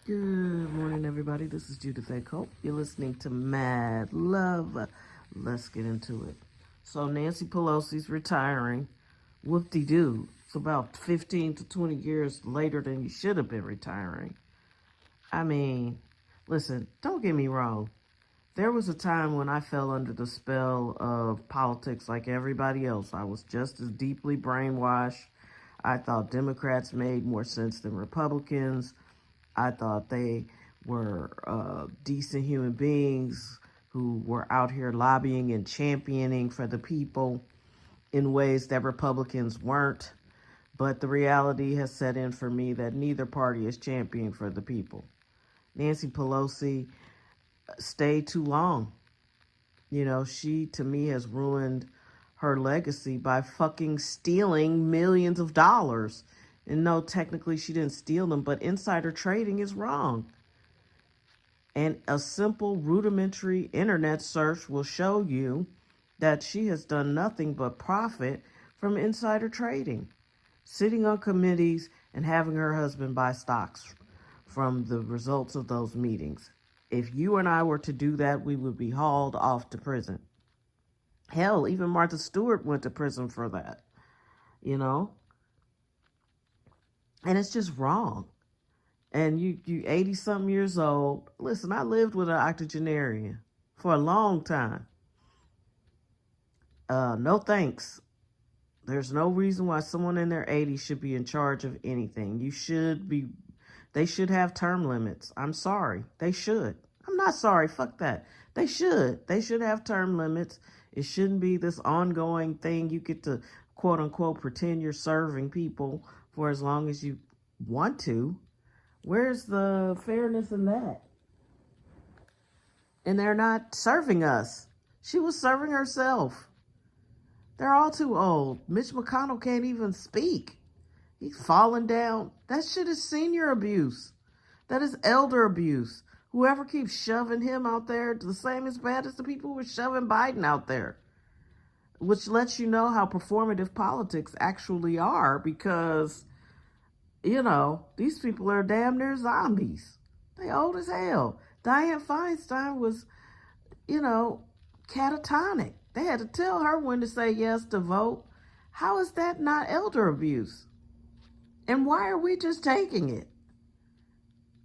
Good morning, everybody. This is Judith A. Cope. You're listening to Mad Love. Let's get into it. So Nancy Pelosi's retiring. Whoop-de-doo. It's about 15 to 20 years later than you should have been retiring. I mean, listen, don't get me wrong. There was a time when I fell under the spell of politics like everybody else. I was just as deeply brainwashed. I thought Democrats made more sense than Republicans. I thought they were decent human beings who were out here lobbying and championing for the people in ways that Republicans weren't. But the reality has set in for me that neither party is championing for the people. Nancy Pelosi stayed too long. You know, she, to me, has ruined her legacy by fucking stealing millions of dollars. And no, technically she didn't steal them, but insider trading is wrong. And a simple rudimentary internet search will show you that she has done nothing but profit from insider trading, sitting on committees and having her husband buy stocks from the results of those meetings. If you and I were to do that, we would be hauled off to prison. Hell, even Martha Stewart went to prison for that, you know? And it's just wrong. And you 80-something years old. Listen, I lived with an octogenarian for a long time. No thanks. There's no reason why someone in their 80s should be in charge of anything. They should have term limits. I'm sorry. They should. I'm not sorry. Fuck that. They should. They should have term limits. It shouldn't be this ongoing thing. You get to, quote unquote, pretend you're serving people for as long as you want to. Where's the fairness in that? And they're not serving us. She was serving herself. They're all too old. Mitch McConnell can't even speak. He's falling down. That shit is senior abuse. That is elder abuse. Whoever keeps shoving him out there, the same as bad as the people who are shoving Biden out there. Which lets you know how performative politics actually are, because, you know, these people are damn near zombies. They old as hell. Dianne Feinstein was, you know, catatonic. They had to tell her when to say yes to vote. How is that not elder abuse? And why are we just taking it?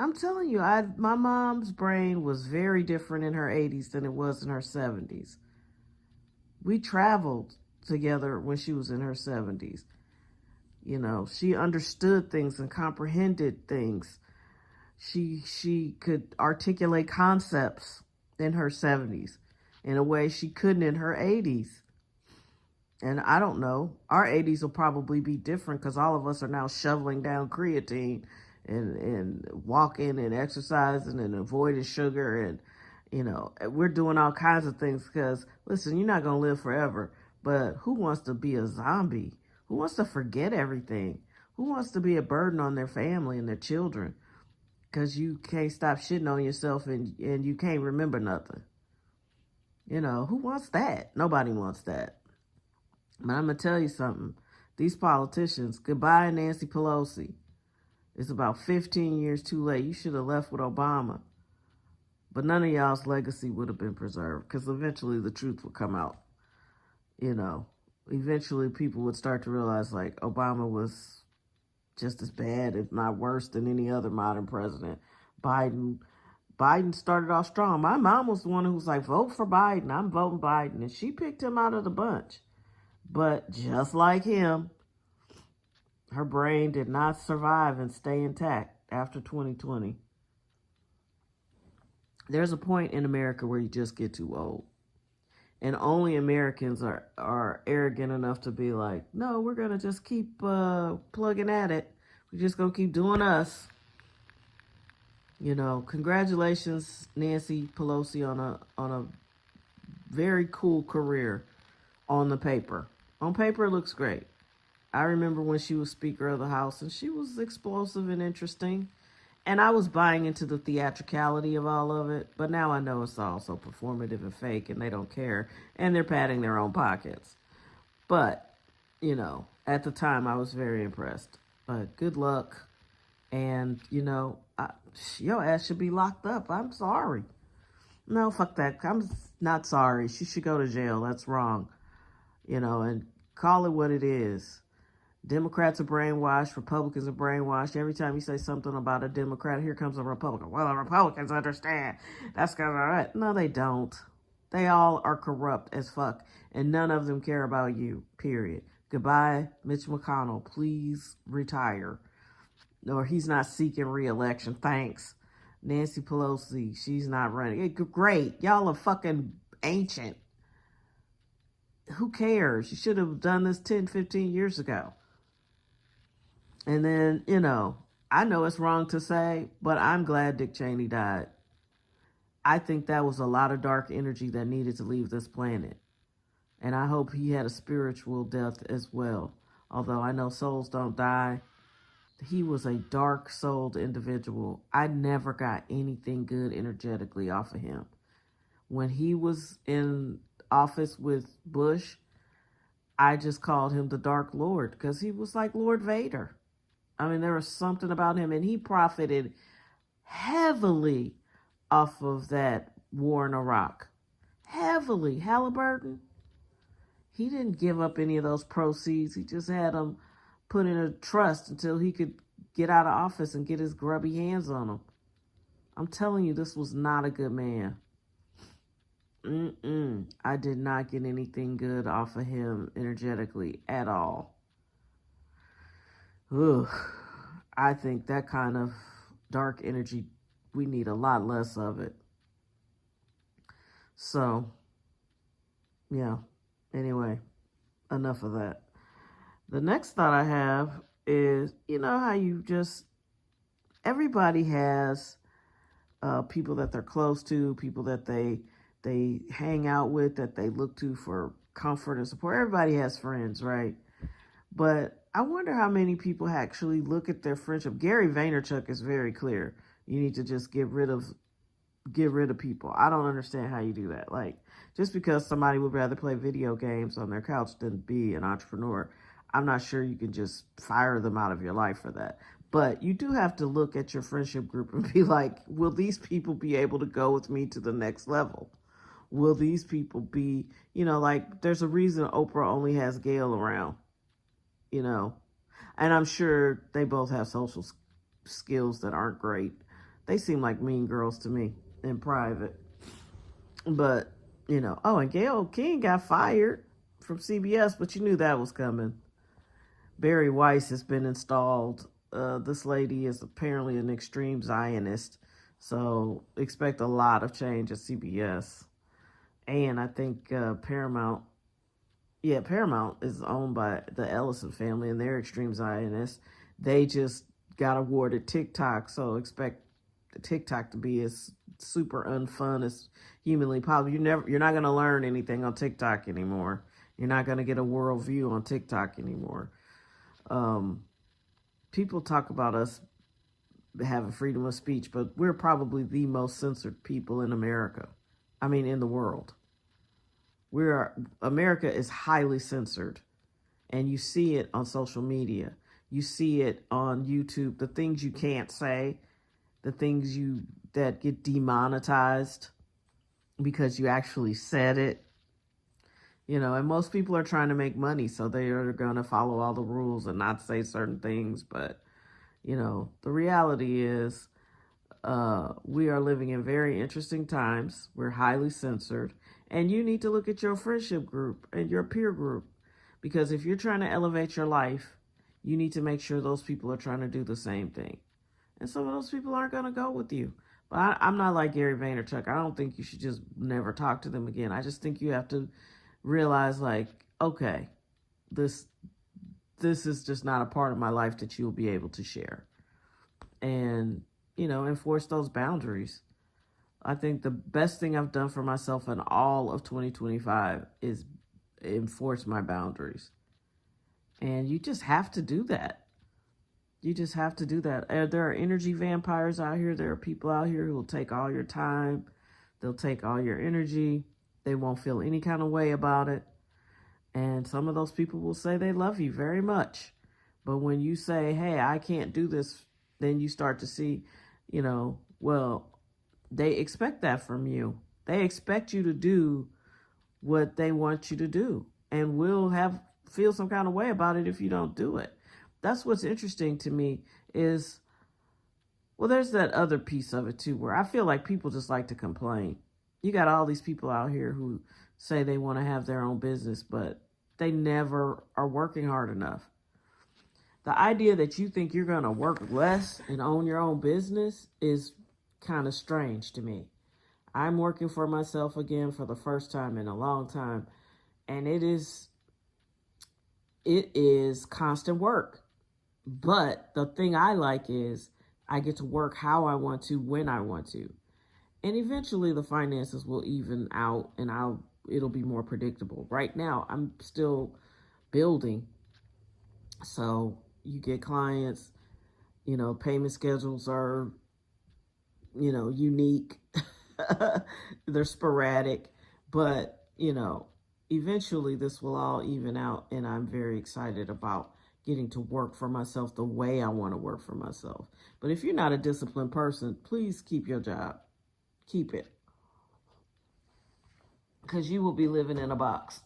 I'm telling you, my mom's brain was very different in her 80s than it was in her 70s. We traveled together when she was in her 70s. You know, she understood things and comprehended things. She could articulate concepts in her 70s in a way she couldn't in her 80s. And I don't know, our 80s will probably be different because all of us are now shoveling down creatine and walking and exercising and avoiding sugar. And, you know, we're doing all kinds of things because, listen, you're not going to live forever. But who wants to be a zombie? Who wants to forget everything? Who wants to be a burden on their family and their children because you can't stop shitting on yourself and you can't remember nothing? You know, who wants that? Nobody wants that. But I'm going to tell you something. These politicians, goodbye Nancy Pelosi. It's about 15 years too late. You should have left with Obama. But none of y'all's legacy would have been preserved because eventually the truth would come out. You know, eventually people would start to realize, like, Obama was just as bad, if not worse, than any other modern president. Biden started off strong. My mom was the one who was like, vote for Biden. I'm voting Biden. And she picked him out of the bunch. But just like him, her brain did not survive and stay intact after 2020. There's a point in America where you just get too old. And only Americans are arrogant enough to be like, no, we're going to just keep plugging at it. We're just going to keep doing us. You know, congratulations, Nancy Pelosi, on a very cool career on the paper. On paper, it looks great. I remember when she was Speaker of the House, and she was explosive and interesting. And I was buying into the theatricality of all of it, but now I know it's all so performative and fake, and they don't care, and they're padding their own pockets. But, you know, at the time, I was very impressed. But good luck. And, your ass should be locked up. I'm sorry. No, fuck that. I'm not sorry. She should go to jail. That's wrong. And call it what it is. Democrats are brainwashed. Republicans are brainwashed. Every time you say something about a Democrat, here comes a Republican. Well, the Republicans understand. That's because of that. No, they don't. They all are corrupt as fuck. And none of them care about you, period. Goodbye, Mitch McConnell. Please retire. Or he's not seeking re-election. Thanks. Nancy Pelosi, she's not running. Great. Y'all are fucking ancient. Who cares? You should have done this 10, 15 years ago. And then, I know it's wrong to say, but I'm glad Dick Cheney died. I think that was a lot of dark energy that needed to leave this planet. And I hope he had a spiritual death as well. Although I know souls don't die. He was a dark-souled individual. I never got anything good energetically off of him. When he was in office with Bush, I just called him the Dark Lord because he was like Lord Vader. I mean, there was something about him, and he profited heavily off of that war in Iraq. Heavily. Halliburton, he didn't give up any of those proceeds. He just had them put in a trust until he could get out of office and get his grubby hands on them. I'm telling you, this was not a good man. I did not get anything good off of him energetically at all. Ugh. I think that kind of dark energy, we need a lot less of it. So, yeah. Anyway, enough of that. The next thought I have is, how you just, everybody has people that they're close to, people that they hang out with, that they look to for comfort and support. Everybody has friends, right? But I wonder how many people actually look at their friendship. Gary Vaynerchuk is very clear. You need to just get rid of people. I don't understand how you do that. Like, just because somebody would rather play video games on their couch than be an entrepreneur, I'm not sure you can just fire them out of your life for that. But you do have to look at your friendship group and be like, will these people be able to go with me to the next level? Will these people be, like, there's a reason Oprah only has Gayle around, and I'm sure they both have social skills that aren't great. They seem like mean girls to me in private. But, and Gayle King got fired from CBS, but you knew that was coming. Barry Weiss has been installed. This lady is apparently an extreme Zionist, so expect a lot of change at CBS. And I think Paramount is owned by the Ellison family, and they're extreme Zionists. They just got awarded TikTok, so expect TikTok to be as super unfun as humanly possible. You're not going to learn anything on TikTok anymore. You're not going to get a worldview on TikTok anymore. People talk about us having freedom of speech, but we're probably the most censored people in America. I mean, in the world. America is highly censored, and you see it on social media. You see it on YouTube, the things you can't say, the things that get demonetized because you actually said it. And most people are trying to make money, so they are going to follow all the rules and not say certain things. But, the reality is we are living in very interesting times. We're highly censored. And you need to look at your friendship group and your peer group. Because if you're trying to elevate your life, you need to make sure those people are trying to do the same thing. And some of those people aren't going to go with you. But I'm not like Gary Vaynerchuk. I don't think you should just never talk to them again. I just think you have to realize, like, okay, this is just not a part of my life that you'll be able to share. And, enforce those boundaries. I think the best thing I've done for myself in all of 2025 is enforce my boundaries. And you just have to do that. You just have to do that. There are energy vampires out here. There are people out here who will take all your time. They'll take all your energy. They won't feel any kind of way about it. And some of those people will say they love you very much. But when you say, hey, I can't do this then you start to see, well, they expect that from you. They expect you to do what they want you to do, and will feel some kind of way about it if you don't do it. That's what's interesting to me is, well, there's that other piece of it too, where I feel like people just like to complain. You got all these people out here who say they want to have their own business, but they never are working hard enough. The idea that you think you're going to work less and own your own business is kind of strange to me. I'm working for myself again for the first time in a long time, and it is constant work. But the thing I like is I get to work how I want to, when I want to. And eventually the finances will even out, and it'll be more predictable. Right now, I'm still building. So you get clients, payment schedules are, unique. They're sporadic, but, eventually this will all even out, and I'm very excited about getting to work for myself the way I want to work for myself. But if you're not a disciplined person, please keep your job. Keep it. Because you will be living in a box.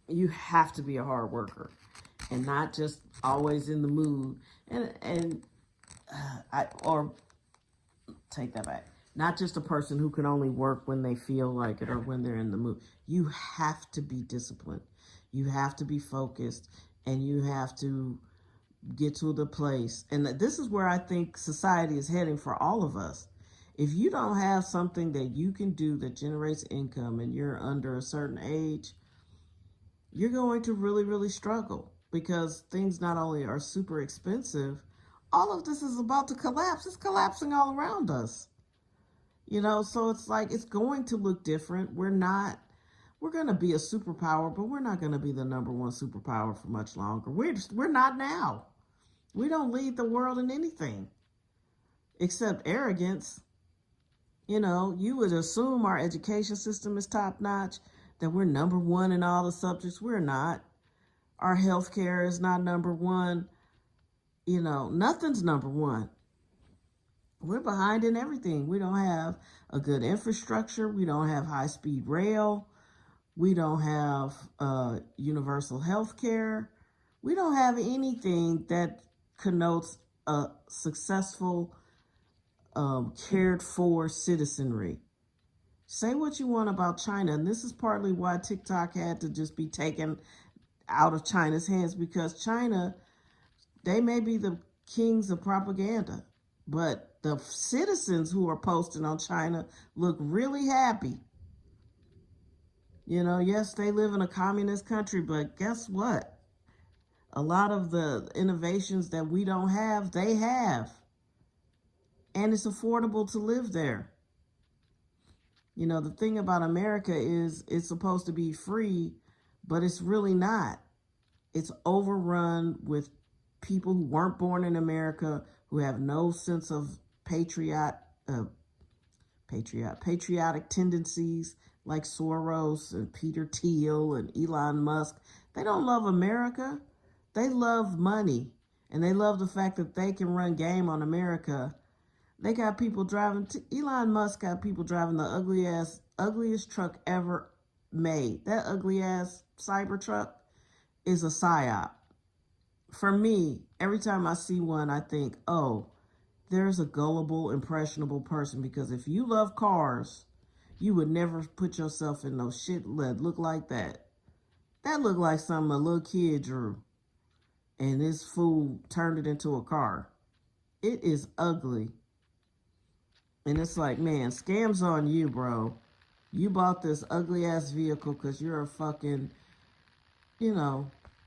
You have to be a hard worker and not just always in the mood. Or take that back. Not just a person who can only work when they feel like it or when they're in the mood. You have to be disciplined. You have to be focused, and you have to get to the place. And this is where I think society is heading for all of us. If you don't have something that you can do that generates income and you're under a certain age, you're going to really, really struggle, because things not only are super expensive, all of this is about to collapse. It's collapsing all around us. So it's like, it's going to look different. We're going to be a superpower, but we're not going to be the number one superpower for much longer. We're not now. We don't lead the world in anything except arrogance. You would assume our education system is top notch, that we're number one in all the subjects. We're not. Our healthcare is not number one. Nothing's number one. We're behind in everything. We don't have a good infrastructure. We don't have high-speed rail. We don't have universal health care. We don't have anything that connotes a successful, cared-for citizenry. Say what you want about China, and this is partly why TikTok had to just be taken out of China's hands, because China, they may be the kings of propaganda, but the citizens who are posting on China look really happy. Yes, they live in a communist country, but guess what? A lot of the innovations that we don't have, they have. And it's affordable to live there. The thing about America is it's supposed to be free, but it's really not. It's overrun with people who weren't born in America, who have no sense of patriotic tendencies, like Soros and Peter Thiel and Elon Musk. They don't love America. They love money, and they love the fact that they can run game on America. They got people driving, Elon Musk got people driving the ugliest truck ever made. That ugly ass Cybertruck is a psyop. For me, every time I see one, I think, oh, there's a gullible, impressionable person, because if you love cars, you would never put yourself in no shit that look like that. That looked like something a little kid drew, and this fool turned it into a car. It is ugly. And it's like, man, scam's on you, bro. You bought this ugly ass vehicle because you're a fucking,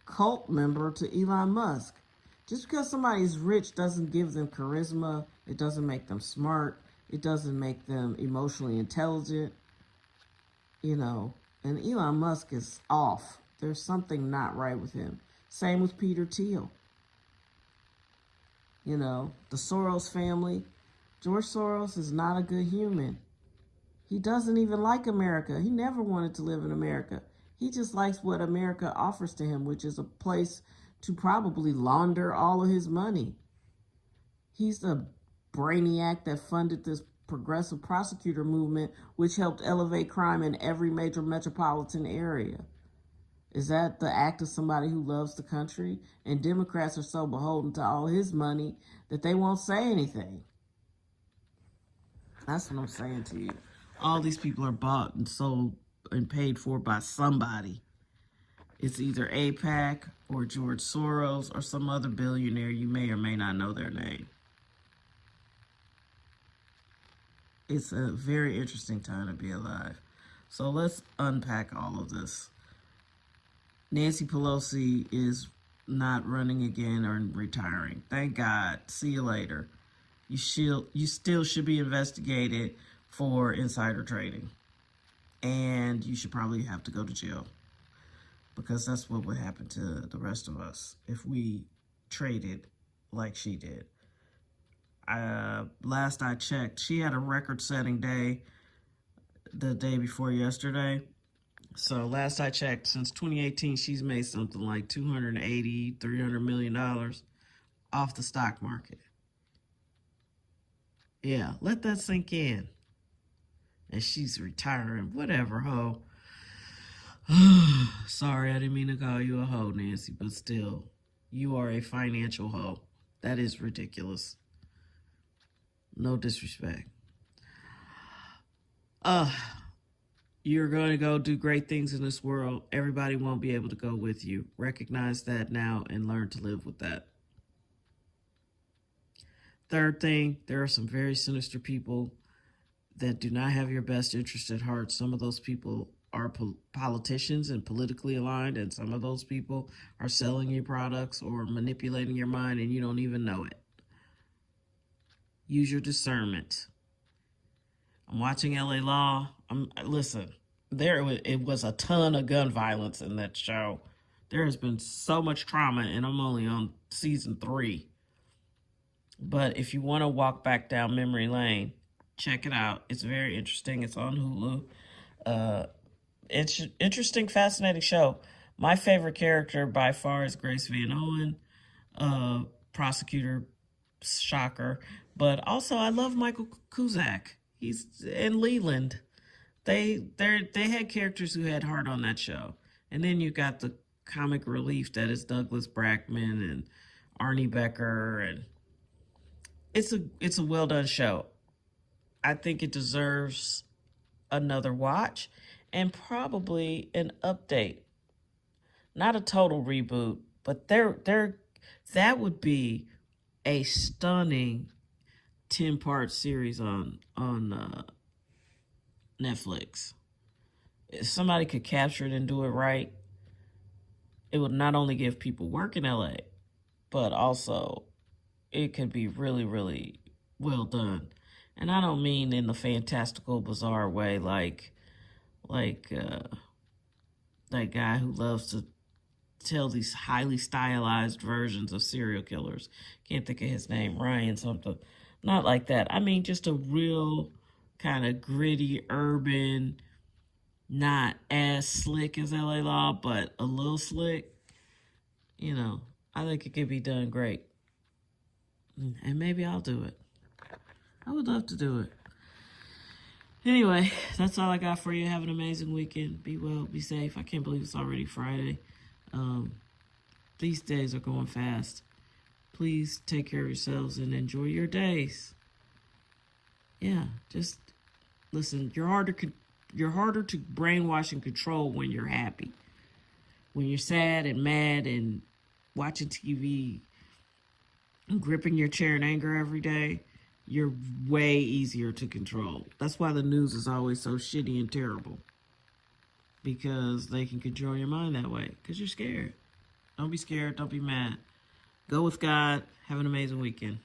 cult member to Elon Musk. Just because somebody's rich doesn't give them charisma. It doesn't make them smart. It doesn't make them emotionally intelligent. And Elon Musk is off. There's something not right with him. Same with Peter Thiel. The Soros family. George Soros is not a good human. He doesn't even like America. He never wanted to live in America. He just likes what America offers to him, which is a place to probably launder all of his money. He's the brainiac that funded this progressive prosecutor movement, which helped elevate crime in every major metropolitan area. Is that the act of somebody who loves the country? And Democrats are so beholden to all his money that they won't say anything. That's what I'm saying to you. All these people are bought and sold and paid for by somebody. It's either AIPAC or George Soros or some other billionaire. You may or may not know their name. It's a very interesting time to be alive. So let's unpack all of this. Nancy Pelosi is not running again or retiring. Thank God. See you later. You still should be investigated for insider trading. And you should probably have to go to jail. Because that's what would happen to the rest of us if we traded like she did. Last I checked, she had a record-setting day the day before yesterday. So last I checked, since 2018, she's made something like $280, $300 million off the stock market. Yeah, let that sink in. And she's retiring, whatever, ho. Sorry, I didn't mean to call you a hoe, Nancy, but still, you are a financial hoe. That is ridiculous. No disrespect. You're going to go do great things in this world. Everybody won't be able to go with you. Recognize that now and learn to live with that. Third thing, there are some very sinister people that do not have your best interest at heart. Some of those people are politicians and politically aligned, and some of those people are selling you products or manipulating your mind and you don't even know it. Use your discernment. I'm watching LA Law. Listen, it was a ton of gun violence in that show. There has been so much trauma, and I'm only on season 3. But if you want to walk back down memory lane, check it out. It's very interesting. It's on Hulu. It's an interesting, fascinating show. My favorite character by far is Grace Van Owen, prosecutor, shocker. But also, I love Michael Cusack. He's in Leland. They had characters who had heart on that show. And then you got the comic relief that is Douglas Brackman and Arnie Becker, and it's a well done show. I think it deserves another watch and probably an update. Not a total reboot, but that would be a stunning 10-part series on Netflix. If somebody could capture it and do it right, it would not only give people work in LA, but also it could be really, really well done. And I don't mean in the fantastical, bizarre way like that guy who loves to tell these highly stylized versions of serial killers. Can't think of his name, Ryan something. Not like that. I mean just a real kind of gritty, urban, not as slick as LA Law, but a little slick. You know, I think it could be done great. And maybe I'll do it. I would love to do it. Anyway, that's all I got for you. Have an amazing weekend. Be well, be safe. I can't believe it's already Friday. These days are going fast. Please take care of yourselves and enjoy your days. Yeah, just listen. You're harder to brainwash and control when you're happy. When you're sad and mad and watching TV and gripping your chair in anger every day, you're way easier to control. That's why the news is always so shitty and terrible. Because they can control your mind that way. Because you're scared. Don't be scared. Don't be mad. Go with God. Have an amazing weekend.